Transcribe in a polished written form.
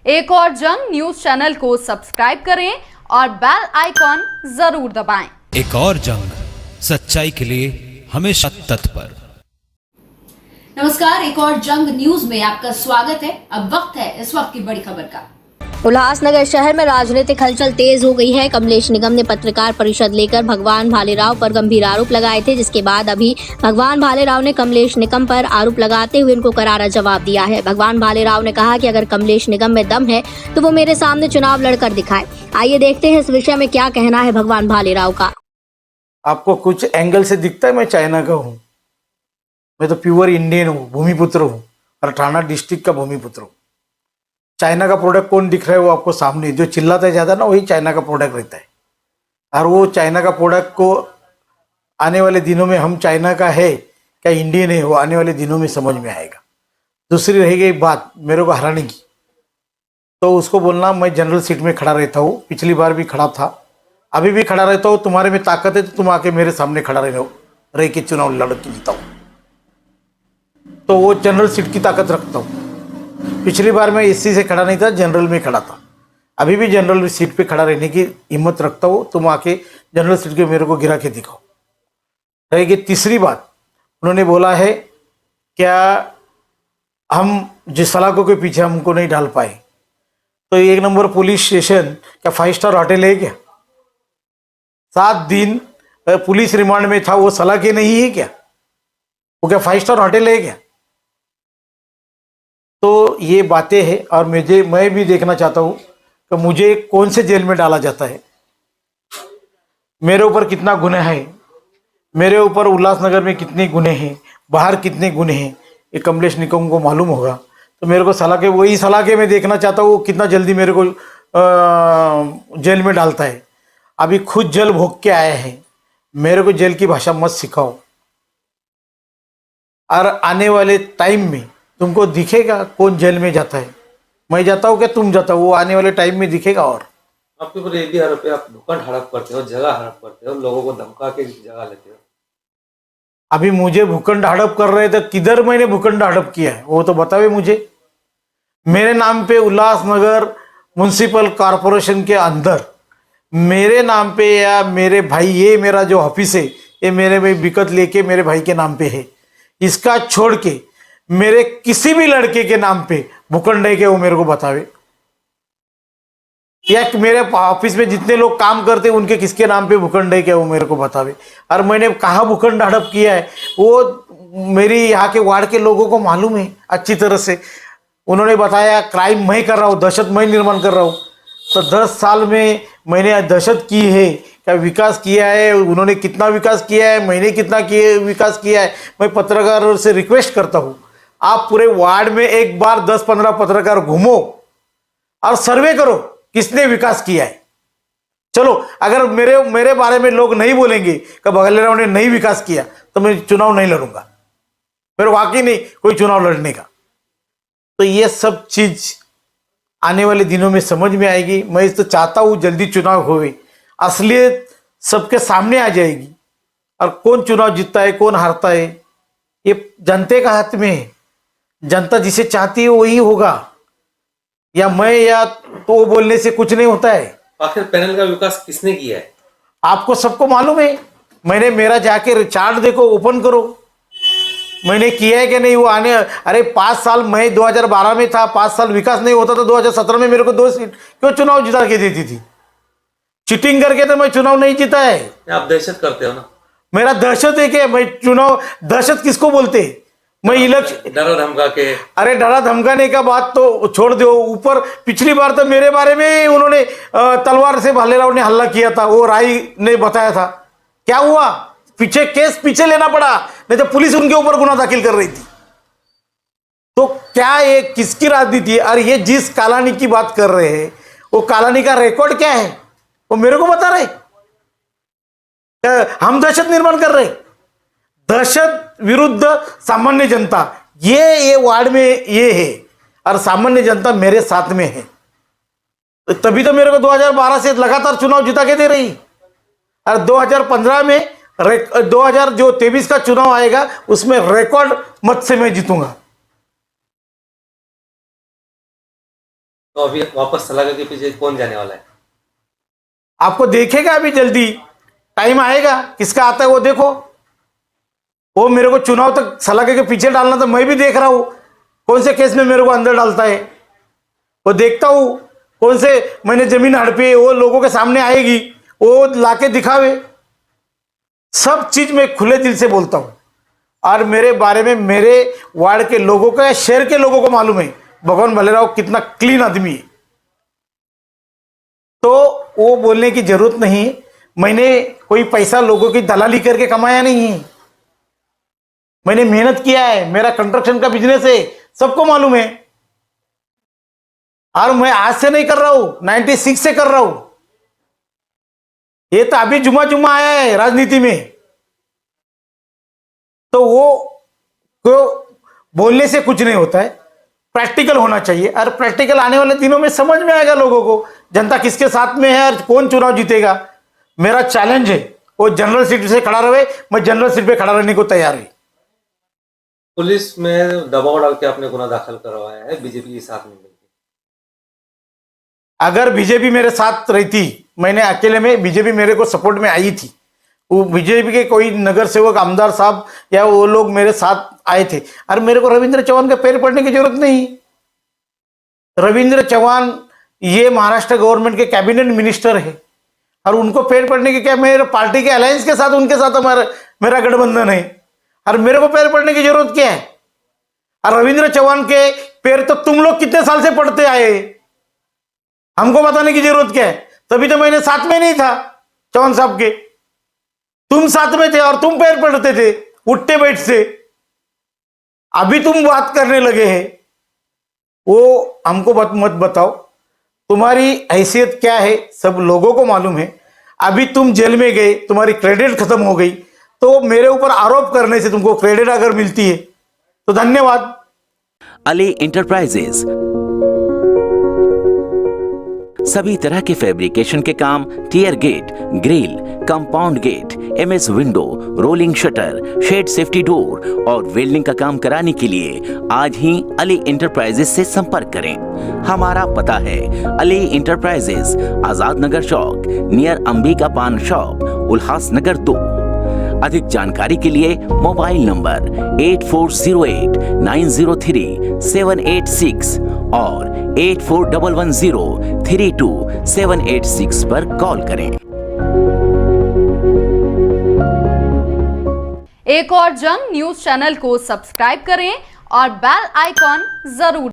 एक और जंग न्यूज चैनल को सब्सक्राइब करें और बेल आइकॉन जरूर दबाएं। एक और जंग, सच्चाई के लिए हमेशा तत्पर। नमस्कार, एक और जंग न्यूज में आपका स्वागत है। अब वक्त है इस वक्त की बड़ी खबर का। उल्लासनगर शहर में राजनीतिक हलचल तेज हो गई है। कमलेश निगम ने पत्रकार परिषद लेकर भगवान भालेराव पर गंभीर आरोप लगाए थे, जिसके बाद अभी भगवान भालेराव ने कमलेश निगम पर आरोप लगाते हुए उनको करारा जवाब दिया है। भगवान भालेराव ने कहा कि अगर कमलेश निगम में दम है तो वो मेरे सामने चुनाव लड़कर दिखाए। आइए देखते हैं इस विषय में क्या कहना है भगवान भालेराव का। आपको कुछ एंगल से दिखता है मैं चाइना का हूँ? मैं तो प्योर इंडियन हूँ, भूमिपुत्र हूँ और ठाणा डिस्ट्रिक्ट का भूमिपुत्र हूँ। चाइना का प्रोडक्ट कौन दिख रहा है वो आपको सामने, जो चिल्लाता है ज़्यादा ना वही चाइना का प्रोडक्ट रहता है। और वो चाइना का प्रोडक्ट को आने वाले दिनों में हम चाइना का है क्या इंडियन है वो आने वाले दिनों में समझ में आएगा। दूसरी रह गई बात मेरे को हराने की, तो उसको बोलना मैं जनरल सीट में खड़ा रहता हूँ, पिछली बार भी खड़ा था, अभी भी खड़ा रहता हूँ। तुम्हारे में ताकत है तो तुम आके मेरे सामने खड़ा रह के चुनाव लड़ के जीताओ, तो वो जनरल सीट की ताकत रखता हूँ। पिछली बार मैं एससी से खड़ा नहीं था, जनरल में खड़ा था, अभी भी जनरल सीट पे खड़ा रहने की हिम्मत रखता हूँ। तुम आके जनरल सीट के मेरे को गिरा के दिखाओ। रहेगी तीसरी बात, उन्होंने बोला है क्या हम जिस सलाखों के पीछे हमको नहीं डाल पाए, तो एक नंबर पुलिस स्टेशन क्या 5 स्टार होटल है क्या? 7 दिन पुलिस रिमांड में था, वो सलाखे नहीं है क्या? वो क्या 5 स्टार होटल है क्या? तो ये बातें हैं और मैं भी देखना चाहता हूँ कि मुझे कौन से जेल में डाला जाता है, मेरे ऊपर कितना गुनाह है, मेरे ऊपर उल्लासनगर में कितने गुनाह हैं, बाहर कितने गुनाह हैं, ये कमलेश निगम को मालूम होगा। तो मेरे को सलाखे, वही सलाखे मैं देखना चाहता हूँ कितना जल्दी मेरे को जेल में डालता है। अभी खुद जेल भोग के आए हैं, मेरे को जेल की भाषा मत सिखाओ। और आने वाले टाइम में तुमको दिखेगा कौन जेल में जाता है, मैं जाता हूँ क्या तुम जाता हो, वो आने वाले टाइम में दिखेगा। और आपके ऊपर ये भी आरोप है, आप भूखंड हड़प करते हो, जगह हड़प करते हो, लोगों को धमका के जगह लेते हो। अभी मुझे भूखंड हड़प कर रहे थे, किधर मैंने भूखंड हड़प किया है वो तो बतावे मुझे। मेरे नाम पे उल्लासनगर म्युनिसिपल कॉरपोरेशन के अंदर मेरे नाम पे या मेरे भाई, ये मेरा जो ऑफिस है ये मेरे भाई बिकत लेके मेरे भाई के नाम पे है, इसका छोड़ के मेरे किसी भी लड़के के नाम पे भूखंड है कि वो मेरे को बतावे, या मेरे ऑफिस में जितने लोग काम करते हैं उनके किसके नाम पे भूखंड है क्या वो मेरे को बतावे। और मैंने कहाँ भूखंड हड़प किया है वो मेरी यहाँ के वार्ड के लोगों को मालूम है अच्छी तरह से। उन्होंने बताया क्राइम मैं कर रहा हूँ, दहशत मैं निर्माण कर रहा हूँ। तो 10 साल में मैंने दहशत की है क्या विकास किया है, उन्होंने कितना विकास किया है, मैंने कितना विकास किया है। मैं पत्रकारों से रिक्वेस्ट करता हूँ आप पूरे वार्ड में एक बार 10-15 पत्रकार घूमो और सर्वे करो किसने विकास किया है। चलो अगर मेरे बारे में लोग नहीं बोलेंगे कि भालेराव ने नहीं विकास किया तो मैं चुनाव नहीं लड़ूंगा, मेरे वाकई नहीं कोई चुनाव लड़ने का। तो ये सब चीज आने वाले दिनों में समझ में आएगी। मैं तो चाहता हूँ जल्दी चुनाव होवे, असलियत सबके सामने आ जाएगी और कौन चुनाव जीतता है कौन हारता है ये जनता का हाथ में है। जनता जिसे चाहती है वही होगा, या मैं या तो वो बोलने से कुछ नहीं होता है। आखिर पैनल का विकास किसने किया है आपको सबको मालूम है। मैंने मेरा जाके चार्ट देखो, ओपन करो, मैंने किया है कि नहीं। वो आने अरे 5 साल मैं 2012 में था, 5 साल विकास नहीं होता तो 2017 में मेरे को 2 सीट क्यों चुनाव जिता के देती थी? चीटिंग करके तो मैं चुनाव नहीं जीता है। आप दहशत करते हो ना। मेरा दहशत है कि मैं चुनाव, दहशत किसको बोलते हैं? मैं इलेक्शन डरा धमका के, अरे डरा धमकाने का बात तो छोड़ दो। ऊपर पिछली बार तो मेरे बारे में उन्होंने तलवार से भालेराव ने हल्ला किया था, वो राय ने बताया था। क्या हुआ? पीछे केस पीछे लेना पड़ा, नहीं तो पुलिस उनके ऊपर गुना दाखिल कर रही थी। तो क्या ये किसकी राजनीति है? और ये जिस कालानी की बात कर रहे हैं वो कालानी का रिकॉर्ड क्या है वो मेरे को बता रहे। हम दहशत निर्माण कर रहे, दहशत विरुद्ध सामान्य जनता, ये वार्ड में ये है और सामान्य जनता मेरे साथ में है। तभी तो मेरे को 2012 से लगातार चुनाव जिता के दे रही। और 2015 में 2023 का चुनाव आएगा उसमें रिकॉर्ड मत से मैं जीतूंगा। तो अभी वापस सलागा के पीछे कौन जाने वाला है? आपको देखेगा अभी जल्दी, टाइम आएगा, किसका आता है वो देखो। वो मेरे को चुनाव तक सलाखे के पीछे डालना था, मैं भी देख रहा हूं कौन से केस में मेरे को अंदर डालता है। वो देखता हूं कौन से मैंने जमीन हड़पी है, वो लोगों के सामने आएगी, वो लाके दिखावे। सब चीज मैं खुले दिल से बोलता हूं और मेरे बारे में मेरे वार्ड के लोगों को या शहर के लोगों को मालूम है भगवान भालेराव कितना क्लीन आदमी है। तो वो बोलने की जरूरत नहीं। मैंने कोई पैसा लोगों की दलाली करके कमाया नहीं है, मैंने मेहनत किया है, मेरा कंस्ट्रक्शन का बिजनेस है, सबको मालूम है। और मैं आज से नहीं कर रहा हूं, 96 से कर रहा हूं। ये तो अभी जुमा जुमा आया है राजनीति में। तो वो बोलने से कुछ नहीं होता है, प्रैक्टिकल होना चाहिए। और प्रैक्टिकल आने वाले दिनों में समझ में आएगा लोगों को जनता किसके साथ में है और कौन चुनाव जीतेगा। मेरा चैलेंज है वो जनरल सीट से खड़ा रहे, मैं जनरल सीट पे खड़ा रहने को तैयार है। पुलिस में दबाव डाल के आपने गुना दाखिल करवाया है बीजेपी के साथ में मिलकर। अगर बीजेपी मेरे साथ रहती, मैंने अकेले में, बीजेपी मेरे को सपोर्ट में आई थी, वो बीजेपी के कोई नगर सेवक आमदार साहब या वो लोग मेरे साथ आए थे। और मेरे को रविंद्र चौहान के पैर पड़ने की जरूरत नहीं। रविंद्र चौहान ये महाराष्ट्र गवर्नमेंट के कैबिनेट मिनिस्टर है और उनको पैर पड़ने की क्या, मेरे पार्टी के अलायंस के साथ उनके साथ मेरा गठबंधन है और मेरे को पैर पड़ने की जरूरत क्या है। और रविंद्र चौहान के पैर तो तुम लोग कितने साल से पड़ते आए, हमको बताने की जरूरत क्या है। तभी तो मैंने साथ में नहीं था चौहान साहब के, तुम साथ में थे और तुम पैर पड़ते थे उठते बैठते। अभी तुम बात करने लगे हैं, वो हमको मत बताओ, तुम्हारी हैसियत क्या है सब लोगों को मालूम है। अभी तुम जेल में गए, तुम्हारी क्रेडिट खत्म हो गई, तो मेरे ऊपर आरोप करने से तुमको क्रेडिट अगर मिलती है तो धन्यवाद। अली इंटरप्राइजेज सभी तरह के फैब्रिकेशन के काम, टियर gate, grill, compound gate, MS window, rolling shutter, shed safety door और वेल्डिंग का काम कराने के लिए आज ही अली इंटरप्राइजेज से संपर्क करें। हमारा पता है अली इंटरप्राइजेज, आजाद नगर चौक, नियर अंबिका पान शॉप, उल्लासनगर 2। अधिक जानकारी के लिए मोबाइल नंबर 8408-903-786 और 8411032786 पर कॉल करें। एक और जंग न्यूज चैनल को सब्सक्राइब करें और बेल आइकॉन जरूर